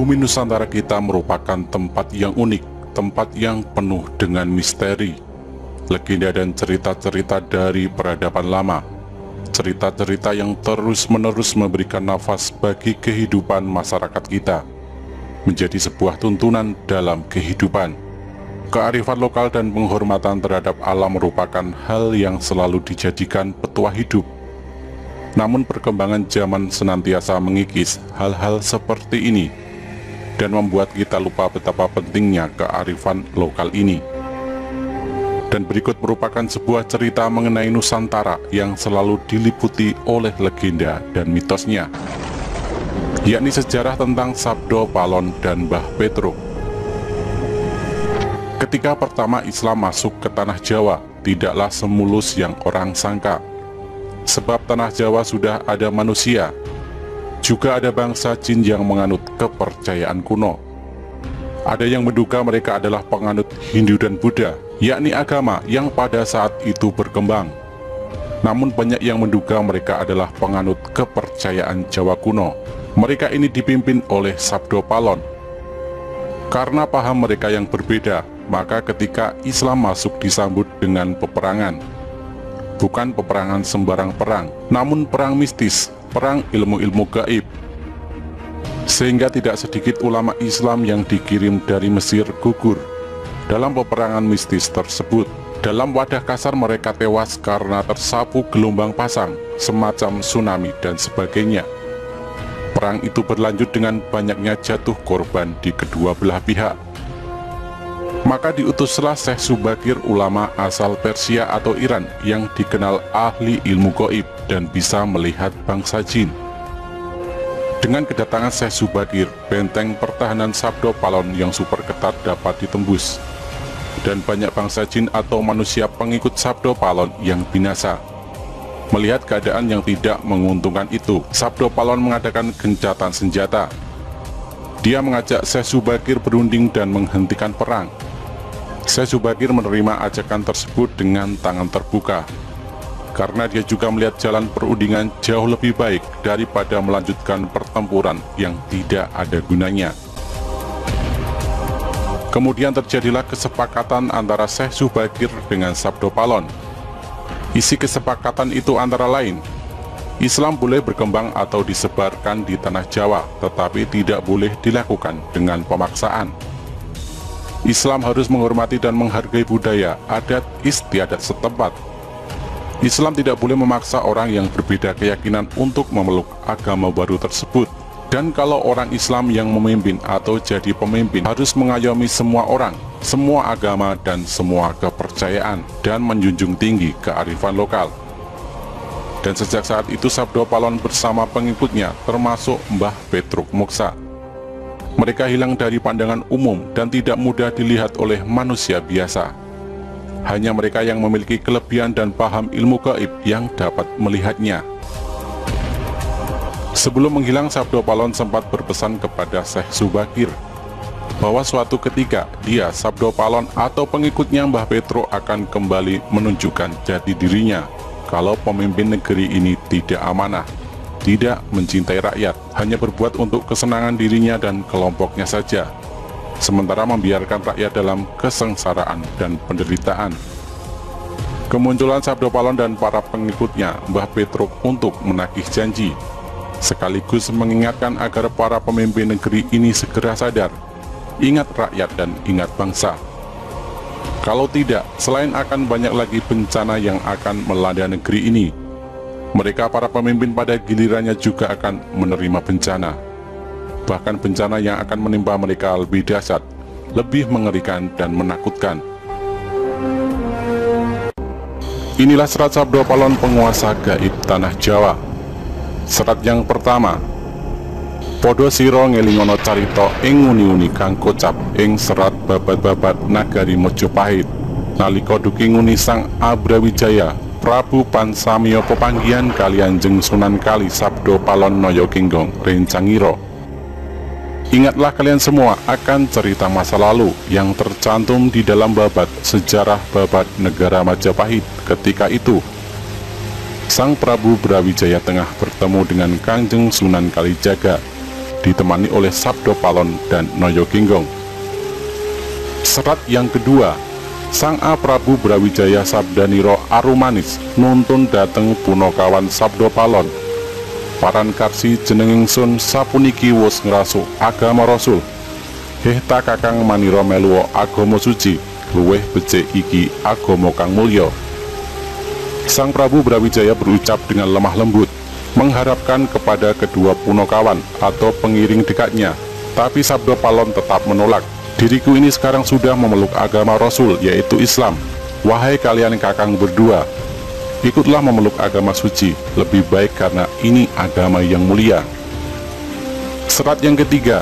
Bumi Nusantara kita merupakan tempat yang unik, tempat yang penuh dengan misteri, legenda dan cerita-cerita dari peradaban lama. Cerita-cerita yang terus-menerus memberikan nafas bagi kehidupan masyarakat kita, menjadi sebuah tuntunan dalam kehidupan. Kearifan lokal dan penghormatan terhadap alam merupakan hal yang selalu dijadikan petua hidup. Namun perkembangan zaman senantiasa mengikis hal-hal seperti ini dan membuat kita lupa betapa pentingnya kearifan lokal ini. Dan berikut merupakan sebuah cerita mengenai Nusantara yang selalu diliputi oleh legenda dan mitosnya, yakni sejarah tentang Sabdo Palon dan Mbah Petruk. Ketika pertama Islam masuk ke tanah Jawa, tidaklah semulus yang orang sangka. Sebab tanah Jawa sudah ada manusia, juga ada bangsa jin yang menganut kepercayaan kuno. Ada yang menduga mereka adalah penganut Hindu dan Buddha, yakni agama yang pada saat itu berkembang. Namun banyak yang menduga mereka adalah penganut kepercayaan Jawa kuno. Mereka ini dipimpin oleh Sabdo Palon. Karena paham mereka yang berbeda, maka ketika Islam masuk disambut dengan peperangan. Bukan peperangan sembarang perang, namun perang mistis, perang ilmu-ilmu gaib. Sehingga tidak sedikit ulama Islam yang dikirim dari Mesir gugur dalam peperangan mistis tersebut. Dalam wadah kasar mereka tewas karena tersapu gelombang pasang, semacam tsunami dan sebagainya. Perang itu berlanjut dengan banyaknya jatuh korban di kedua belah pihak. Maka diutuslah Syekh Subakir, ulama asal Persia atau Iran yang dikenal ahli ilmu gaib dan bisa melihat bangsa jin. Dengan kedatangan Syekh Subakir, benteng pertahanan Sabdo Palon yang super ketat dapat ditembus, dan banyak bangsa jin atau manusia pengikut Sabdo Palon yang binasa. Melihat keadaan yang tidak menguntungkan itu, Sabdo Palon mengadakan gencatan senjata. Dia mengajak Syekh Subakir berunding dan menghentikan perang. Syekh Subakir menerima ajakan tersebut dengan tangan terbuka, karena dia juga melihat jalan perundingan jauh lebih baik daripada melanjutkan pertempuran yang tidak ada gunanya. Kemudian terjadilah kesepakatan antara Syekh Subakir dengan Sabdo Palon. Isi kesepakatan itu antara lain, Islam boleh berkembang atau disebarkan di tanah Jawa, tetapi tidak boleh dilakukan dengan pemaksaan. Islam harus menghormati dan menghargai budaya, adat istiadat setempat. Islam tidak boleh memaksa orang yang berbeda keyakinan untuk memeluk agama baru tersebut. Dan kalau orang Islam yang memimpin atau jadi pemimpin harus mengayomi semua orang, semua agama dan semua kepercayaan, dan menjunjung tinggi kearifan lokal. Dan sejak saat itu Sabdo Palon bersama pengikutnya termasuk Mbah Petruk Moksa. Mereka hilang dari pandangan umum dan tidak mudah dilihat oleh manusia biasa. Hanya mereka yang memiliki kelebihan dan paham ilmu gaib yang dapat melihatnya. Sebelum menghilang, Sabdo Palon sempat berpesan kepada Syekh Subakir bahwa suatu ketika dia, Sabdo Palon atau pengikutnya Mbah Petruk akan kembali menunjukkan jati dirinya kalau pemimpin negeri ini tidak amanah, tidak mencintai rakyat, hanya berbuat untuk kesenangan dirinya dan kelompoknya saja, sementara membiarkan rakyat dalam kesengsaraan dan penderitaan. Kemunculan Sabdo Palon dan para pengikutnya Mbah Petruk untuk menagih janji, sekaligus mengingatkan agar para pemimpin negeri ini segera sadar, ingat rakyat dan ingat bangsa. Kalau tidak, selain akan banyak lagi bencana yang akan melanda negeri ini, mereka para pemimpin pada gilirannya juga akan menerima bencana. Bahkan bencana yang akan menimpa mereka lebih dahsyat, lebih mengerikan dan menakutkan. Inilah serat Sabdo Palon, penguasa gaib tanah Jawa. Serat yang pertama. Podo siro ngelingono carito ing uni-uni kang kocap ing serat babat-babat nagari Mojopahit. Nalika duki nguni Sang Abrawijaya Prabu Pansamyo pepanggihan kalian jeng Sunan Kali Sabdo Palon Noyo Kinggong Rencangiro. Ingatlah kalian semua akan cerita masa lalu yang tercantum di dalam babat sejarah babat negara Majapahit. Ketika itu Sang Prabu Brawijaya tengah bertemu dengan Kangjeng Sunan Kalijaga ditemani oleh Sabdo Palon dan Noyo Ginggong. Serat yang kedua, Sang A Prabu Brawijaya Sabdaniro Arumanis nuntun dateng Punokawan Sabdo Palon. Paran karsi jenenging sun sapuniki wus ngrasuk agama Rasul. Hehta kakang manira meluwo agama suci, luweh becik iki agama kang mulya. Sang Prabu Brawijaya berucap dengan lemah lembut, mengharapkan kepada kedua Punokawan atau pengiring dekatnya, tapi Sabdo Palon tetap menolak. Diriku ini sekarang sudah memeluk agama Rasul, yaitu Islam. Wahai kalian kakang berdua, ikutlah memeluk agama suci, lebih baik karena ini agama yang mulia. Serat yang ketiga,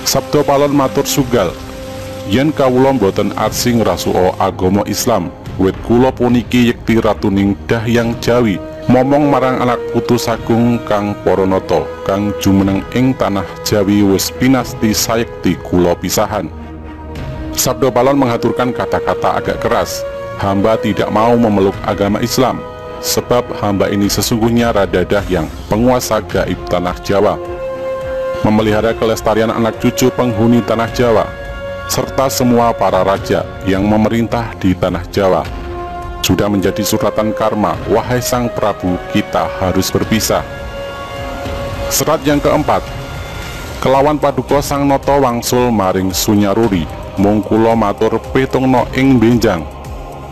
Sabdo Palon matur sugal, yen kawula boten arsi ngrasuka agama Islam, wit kula puniki yekti ratuning Dahyang Jawi, momong marang anak putu sagung kang Paranata kang jumeneng ing tanah Jawi wis pinasti sayekti kula pisahan. Sabdo Palon menghaturkan kata-kata agak keras, hamba tidak mau memeluk agama Islam, sebab hamba ini sesungguhnya Rada Dahyang, penguasa gaib tanah Jawa, memelihara kelestarian anak cucu penghuni tanah Jawa, serta semua para raja yang memerintah di tanah Jawa. Sudah menjadi suratan karma, wahai Sang Prabu, kita harus berpisah. Serat yang keempat, kelawan paduka Sang Nata wangsul maring Sunyaruri, mung kula matur petungna ing benjang.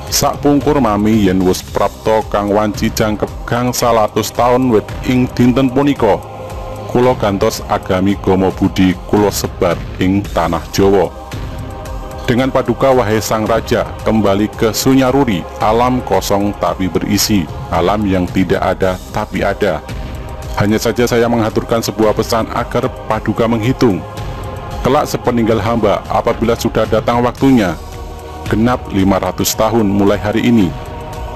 Sakpungkur mami yen wis prapta kang wanci jangkep gangsal atus taun wit ing dinten punika, kula gantos agami Gomo Budi kula sebar ing tanah Jawa. Dengan paduka wahai Sang Raja, kembali ke Sunyaruri, alam kosong tapi berisi, alam yang tidak ada tapi ada. Hanya saja saya menghaturkan sebuah pesan agar paduka menghitung. Kelak sepeninggal hamba, apabila sudah datang waktunya, genap 500 tahun mulai hari ini,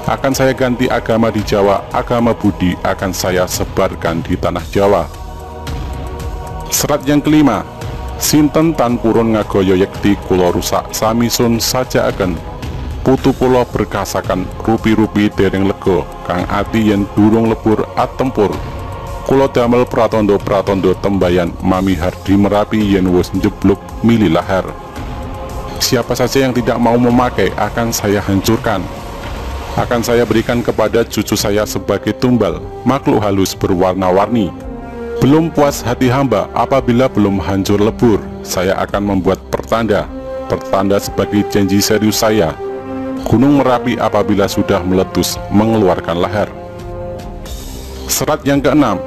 akan saya ganti agama di Jawa, agama Budi akan saya sebarkan di tanah Jawa. Serat yang kelima, sinten tan purun ngagaya yekti kula rusak sami sun sajakaken, putu kula berkasakan rupi-rupi dereng lega, kang ati yen durung lebur atempur, kula damel pratondo-pratondo tembayan mami hardi Merapi yen wis njebluk mili lahar. Siapa saja yang tidak mau memakai akan saya hancurkan, akan saya berikan kepada cucu saya sebagai tumbal, makhluk halus berwarna-warni. Belum puas hati hamba apabila belum hancur lebur, saya akan membuat pertanda sebagai janji serius saya. Gunung Merapi apabila sudah meletus mengeluarkan lahar. Serat yang keenam,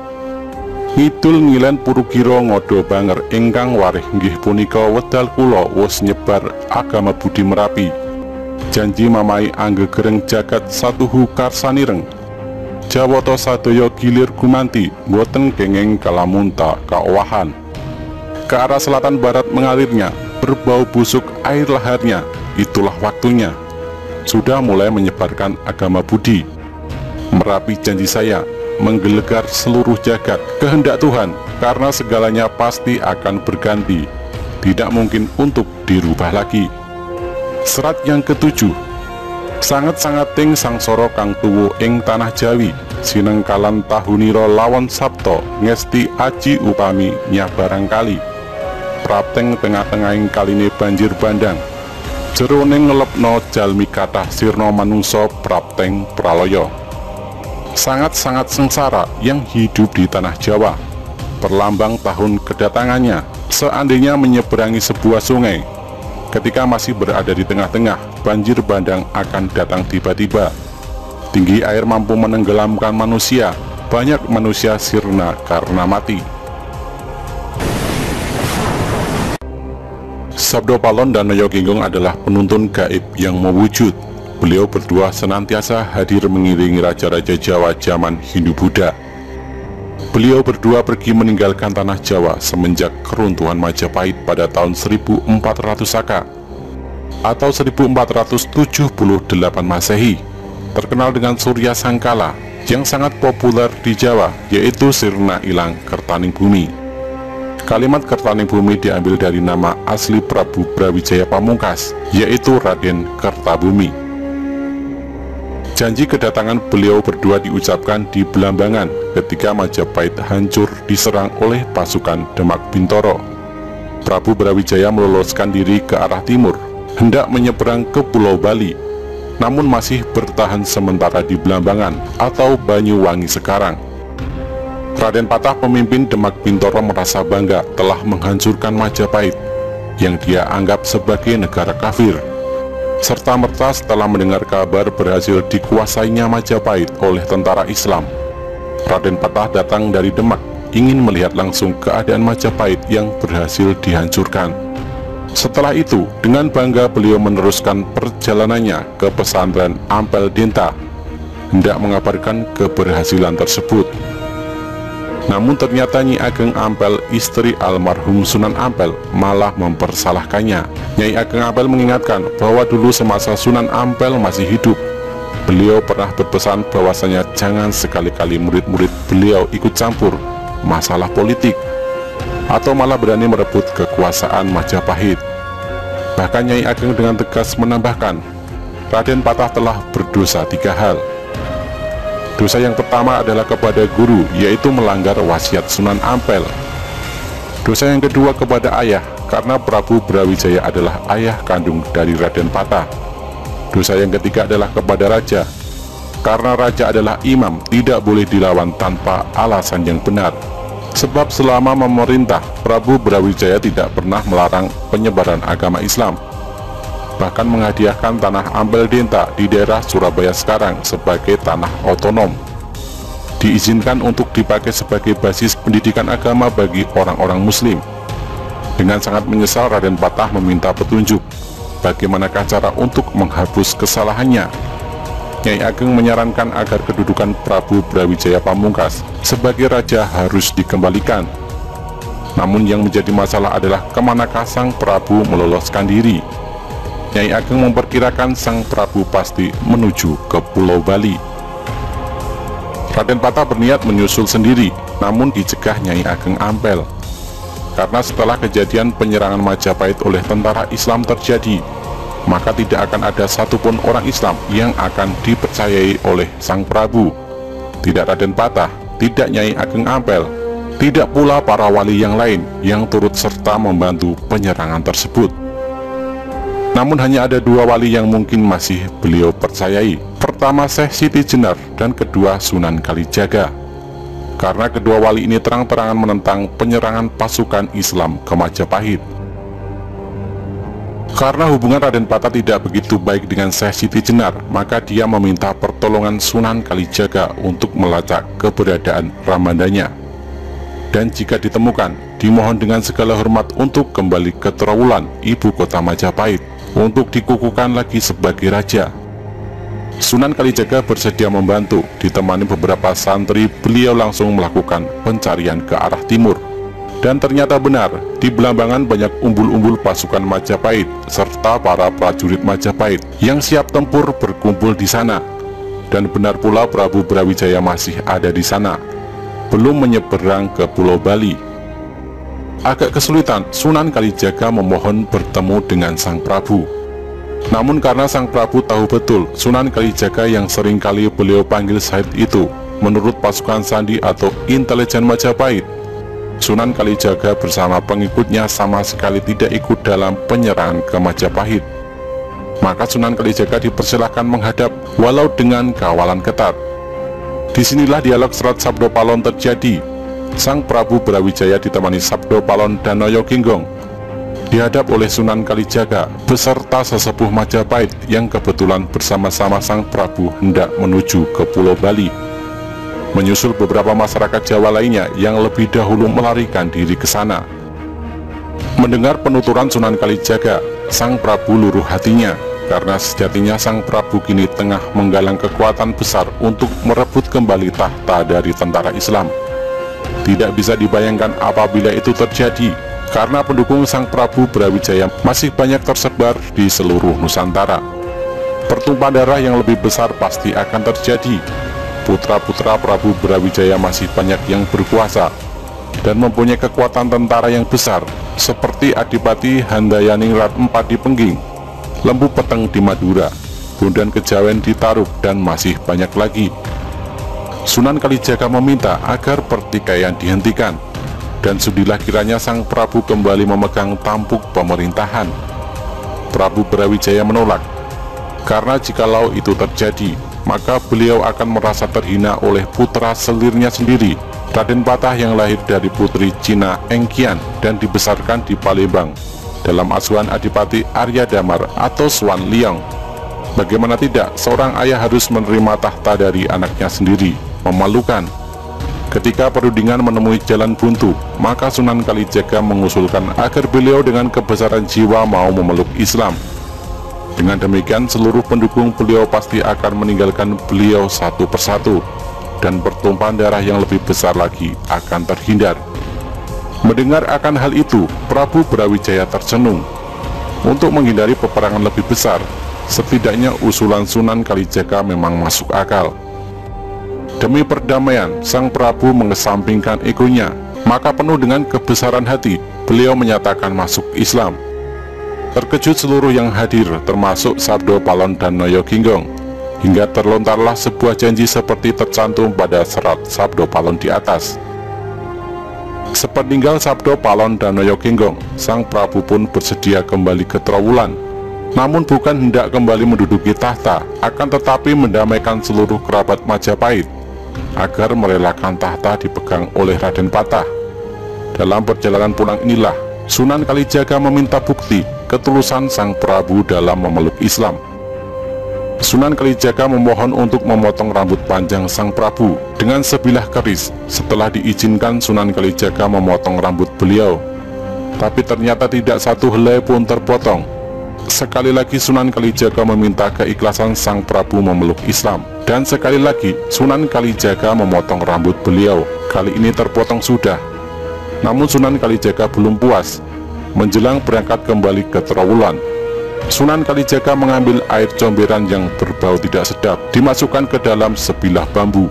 ngidul ngilen Purukiro ngodo banger ingkang warih nggih punika wedal kula wus nyebar agama Budi Merapi. Janji mamai anggegereng jagat satuhu karsanireng, Jawata sadaya gilir gumanti, boten kenging kalamunta kaowahan. Ke arah selatan barat mengalirnya, berbau busuk air laharnya, itulah waktunya. Sudah mulai menyebarkan agama Budi. Merapi janji saya, menggelegar seluruh jagat, kehendak Tuhan, karena segalanya pasti akan berganti, tidak mungkin untuk dirubah lagi. Serat yang ketujuh, sangat-sangating sangsara kang tuwu ing tanah Jawi, sinengkalan tahunira lawan sabta ngesti aji upami nyabarang kali, prapteng tengah-tengahing kaline banjir bandang, jeroning ngelepno jalmi kathah sirna manungsa prapteng pralaya. Sangat-sangat sengsara yang hidup di tanah Jawa, perlambang tahun kedatangannya, seandainya menyeberangi sebuah sungai. Ketika masih berada di tengah-tengah, banjir bandang akan datang tiba-tiba. Tinggi air mampu menenggelamkan manusia, banyak manusia sirna karena mati. Sabdo Palon dan Noyo Ginggong adalah penuntun gaib yang mewujud. Beliau berdua senantiasa hadir mengiringi raja-raja Jawa zaman Hindu-Buddha. Beliau berdua pergi meninggalkan tanah Jawa semenjak keruntuhan Majapahit pada tahun 1400 Saka atau 1478 Masehi, terkenal dengan Surya Sangkala yang sangat populer di Jawa, yaitu Sirna Ilang Kertaning Bumi. Kalimat Kertaning Bumi diambil dari nama asli Prabu Brawijaya Pamungkas, yaitu Raden Kertabumi. Janji kedatangan beliau berdua diucapkan di Belambangan ketika Majapahit hancur diserang oleh pasukan Demak Bintoro. Prabu Brawijaya meloloskan diri ke arah timur, hendak menyeberang ke Pulau Bali, namun masih bertahan sementara di Belambangan atau Banyuwangi sekarang. Raden Patah, pemimpin Demak Bintoro, merasa bangga telah menghancurkan Majapahit yang dia anggap sebagai negara kafir. Serta-merta setelah mendengar kabar berhasil dikuasainya Majapahit oleh tentara Islam, Raden Patah datang dari Demak ingin melihat langsung keadaan Majapahit yang berhasil dihancurkan. Setelah itu, dengan bangga beliau meneruskan perjalanannya ke pesantren Ampel Denta, hendak mengabarkan keberhasilan tersebut. Namun ternyata Nyi Ageng Ampel, istri almarhum Sunan Ampel, malah mempersalahkannya. Nyai Ageng Ampel mengingatkan bahwa dulu semasa Sunan Ampel masih hidup, beliau pernah berpesan bahwasanya jangan sekali-kali murid-murid beliau ikut campur masalah politik atau malah berani merebut kekuasaan Majapahit. Bahkan Nyai Ageng dengan tegas menambahkan, Raden Patah telah berdosa 3 hal. Dosa yang pertama adalah kepada guru, yaitu melanggar wasiat Sunan Ampel. Dosa yang kedua kepada ayah, karena Prabu Brawijaya adalah ayah kandung dari Raden Patah. Dosa yang ketiga adalah kepada raja, karena raja adalah imam, tidak boleh dilawan tanpa alasan yang benar. Sebab selama memerintah, Prabu Brawijaya tidak pernah melarang penyebaran agama Islam, bahkan menghadiahkan tanah Ampel Denta di daerah Surabaya sekarang sebagai tanah otonom, diizinkan untuk dipakai sebagai basis pendidikan agama bagi orang-orang muslim. Dengan sangat menyesal, Raden Patah meminta petunjuk bagaimanakah cara untuk menghapus kesalahannya. Nyai Ageng menyarankan agar kedudukan Prabu Brawijaya Pamungkas sebagai raja harus dikembalikan. Namun yang menjadi masalah adalah kemanakah sang Prabu meloloskan diri. Nyai Ageng memperkirakan sang Prabu pasti menuju ke Pulau Bali. Raden Patah berniat menyusul sendiri, namun dicegah Nyai Ageng Ampel. Karena setelah kejadian penyerangan Majapahit oleh tentara Islam terjadi, maka tidak akan ada satupun orang Islam yang akan dipercayai oleh sang Prabu. Tidak Raden Patah, tidak Nyai Ageng Ampel, tidak pula para wali yang lain yang turut serta membantu penyerangan tersebut. Namun hanya ada 2 wali yang mungkin masih beliau percayai. Pertama Syekh Siti Jenar dan kedua Sunan Kalijaga. Karena kedua wali ini terang-terangan menentang penyerangan pasukan Islam ke Majapahit. Karena hubungan Raden Patah tidak begitu baik dengan Syekh Siti Jenar, maka dia meminta pertolongan Sunan Kalijaga untuk melacak keberadaan Ramandanya. Dan jika ditemukan, dimohon dengan segala hormat untuk kembali ke Trowulan, ibu kota Majapahit, untuk dikukuhkan lagi sebagai raja. Sunan Kalijaga bersedia membantu. Ditemani beberapa santri, beliau langsung melakukan pencarian ke arah timur. Dan ternyata benar, di Belambangan banyak umbul-umbul pasukan Majapahit serta para prajurit Majapahit yang siap tempur berkumpul di sana. Dan benar pula Prabu Brawijaya masih ada di sana, belum menyeberang ke Pulau Bali. Agak kesulitan, Sunan Kalijaga memohon bertemu dengan sang Prabu. Namun karena sang Prabu tahu betul Sunan Kalijaga yang seringkali beliau panggil Said itu menurut pasukan sandi atau intelijen Majapahit, Sunan Kalijaga bersama pengikutnya sama sekali tidak ikut dalam penyerangan ke Majapahit. Maka Sunan Kalijaga dipersilahkan menghadap walau dengan kawalan ketat. Disinilah dialog Serat Sabdo Palon terjadi. Sang Prabu Brawijaya ditemani Sabdo Palon dan Noyo Ginggong dihadap oleh Sunan Kalijaga beserta sesepuh Majapahit yang kebetulan bersama-sama sang Prabu hendak menuju ke Pulau Bali, menyusul beberapa masyarakat Jawa lainnya yang lebih dahulu melarikan diri ke sana. Mendengar penuturan Sunan Kalijaga, sang Prabu luruh hatinya, karena sejatinya sang Prabu kini tengah menggalang kekuatan besar untuk merebut kembali tahta dari tentara Islam. Tidak bisa dibayangkan apabila itu terjadi, karena pendukung sang Prabu Brawijaya masih banyak tersebar di seluruh Nusantara. Pertumpahan darah yang lebih besar pasti akan terjadi. Putra-putra Prabu Brawijaya masih banyak yang berkuasa dan mempunyai kekuatan tentara yang besar, seperti Adipati Handayaningrat IV di Pengging, Lembu Peteng di Madura, Bondan Kejawen di Tarub, dan masih banyak lagi. Sunan Kalijaga meminta agar pertikaian dihentikan, dan sudilah kiranya Sang Prabu kembali memegang tampuk pemerintahan. Prabu Brawijaya menolak, karena jikalau itu terjadi, maka beliau akan merasa terhina oleh putra selirnya sendiri, Raden Patah, yang lahir dari putri Cina Engkian dan dibesarkan di Palembang dalam asuhan Adipati Arya Damar atau Swan Liang. Bagaimana tidak, seorang ayah harus menerima tahta dari anaknya sendiri. Memalukan. Ketika perundingan menemui jalan buntu, maka Sunan Kalijaga mengusulkan agar beliau dengan kebesaran jiwa mau memeluk Islam. Dengan demikian, seluruh pendukung beliau pasti akan meninggalkan beliau satu persatu, dan pertumpahan darah yang lebih besar lagi akan terhindar. Mendengar akan hal itu, Prabu Brawijaya tercenung. Untuk menghindari peperangan lebih besar, setidaknya usulan Sunan Kalijaga memang masuk akal. Demi perdamaian, Sang Prabu mengesampingkan egonya, maka penuh dengan kebesaran hati, beliau menyatakan masuk Islam. Terkejut seluruh yang hadir, termasuk Sabdo Palon dan Noyo Ginggong, hingga terlontarlah sebuah janji seperti tercantum pada serat Sabdo Palon di atas. Sepeninggal Sabdo Palon dan Noyo Ginggong, Sang Prabu pun bersedia kembali ke Trowulan, namun bukan hendak kembali menduduki tahta, akan tetapi mendamaikan seluruh kerabat Majapahit, agar merelakan tahta dipegang oleh Raden Patah. Dalam perjalanan pulang inilah, Sunan Kalijaga meminta bukti ketulusan Sang Prabu dalam memeluk Islam. Sunan Kalijaga memohon untuk memotong rambut panjang Sang Prabu dengan sebilah keris. Setelah diizinkan, Sunan Kalijaga memotong rambut beliau, tapi ternyata tidak satu helai pun terpotong. Sekali lagi Sunan Kalijaga meminta keikhlasan Sang Prabu memeluk Islam, dan sekali lagi Sunan Kalijaga memotong rambut beliau. Kali ini terpotong sudah. Namun Sunan Kalijaga belum puas. Menjelang berangkat kembali ke Trowulan, Sunan Kalijaga mengambil air comberan yang berbau tidak sedap, dimasukkan ke dalam sebilah bambu.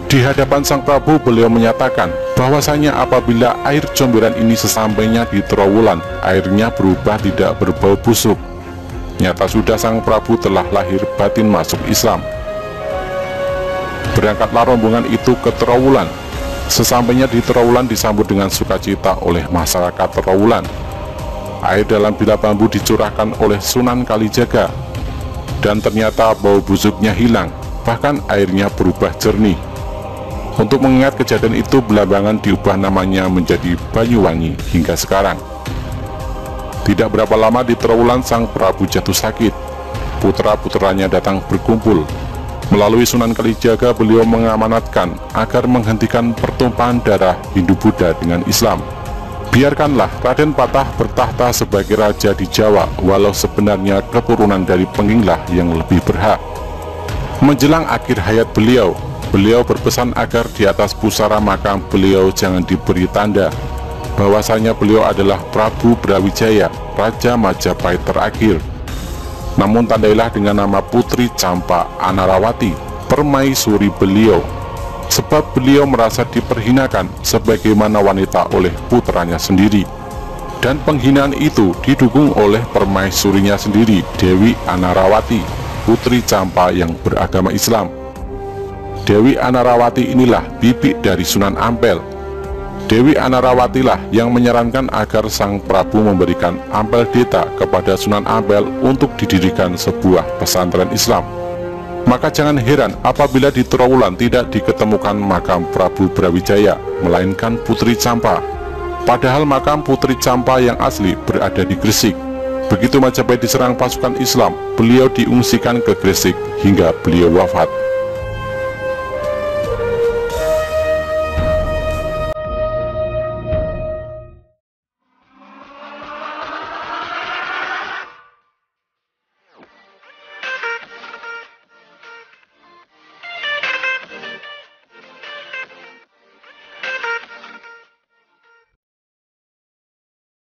Di hadapan Sang Prabu, beliau menyatakan bahwasanya apabila air comberan ini sesampainya di Trowulan, airnya berubah tidak berbau busuk. Nyata sudah Sang Prabu telah lahir batin masuk Islam. Berangkatlah rombongan itu ke Trowulan. Sesampainya di Trowulan disambut dengan sukacita oleh masyarakat Trowulan. Air dalam bilah bambu dicurahkan oleh Sunan Kalijaga, dan ternyata bau busuknya hilang, bahkan airnya berubah jernih. Untuk mengingat kejadian itu, Belambangan diubah namanya menjadi Banyuwangi hingga sekarang. Tidak berapa lama di Trowulan, Sang Prabu jatuh sakit. Putra-putranya datang berkumpul. Melalui Sunan Kalijaga, beliau mengamanatkan agar menghentikan pertumpahan darah Hindu-Buddha dengan Islam. Biarkanlah Raden Patah bertahta sebagai raja di Jawa, walau sebenarnya keturunan dari Penginglah yang lebih berhak. Menjelang akhir hayat beliau berpesan agar di atas pusara makam beliau jangan diberi tanda bahwasanya beliau adalah Prabu Brawijaya, Raja Majapahit terakhir. Namun tandailah dengan nama Putri Campa Anarawati, permaisuri beliau, sebab beliau merasa diperhinakan sebagaimana wanita oleh putranya sendiri. Dan penghinaan itu didukung oleh permaisurinya sendiri, Dewi Anarawati, Putri Campa yang beragama Islam. Dewi Anarawati inilah bibi dari Sunan Ampel. Dewi Anarawatilah yang menyarankan agar Sang Prabu memberikan Ampel Deta kepada Sunan Ampel untuk didirikan sebuah pesantren Islam. Maka jangan heran apabila di Trowulan tidak diketemukan makam Prabu Brawijaya, melainkan Putri Campa. Padahal makam Putri Campa yang asli berada di Gresik. Begitu Majapahit diserang pasukan Islam, beliau diungsikan ke Gresik hingga beliau wafat.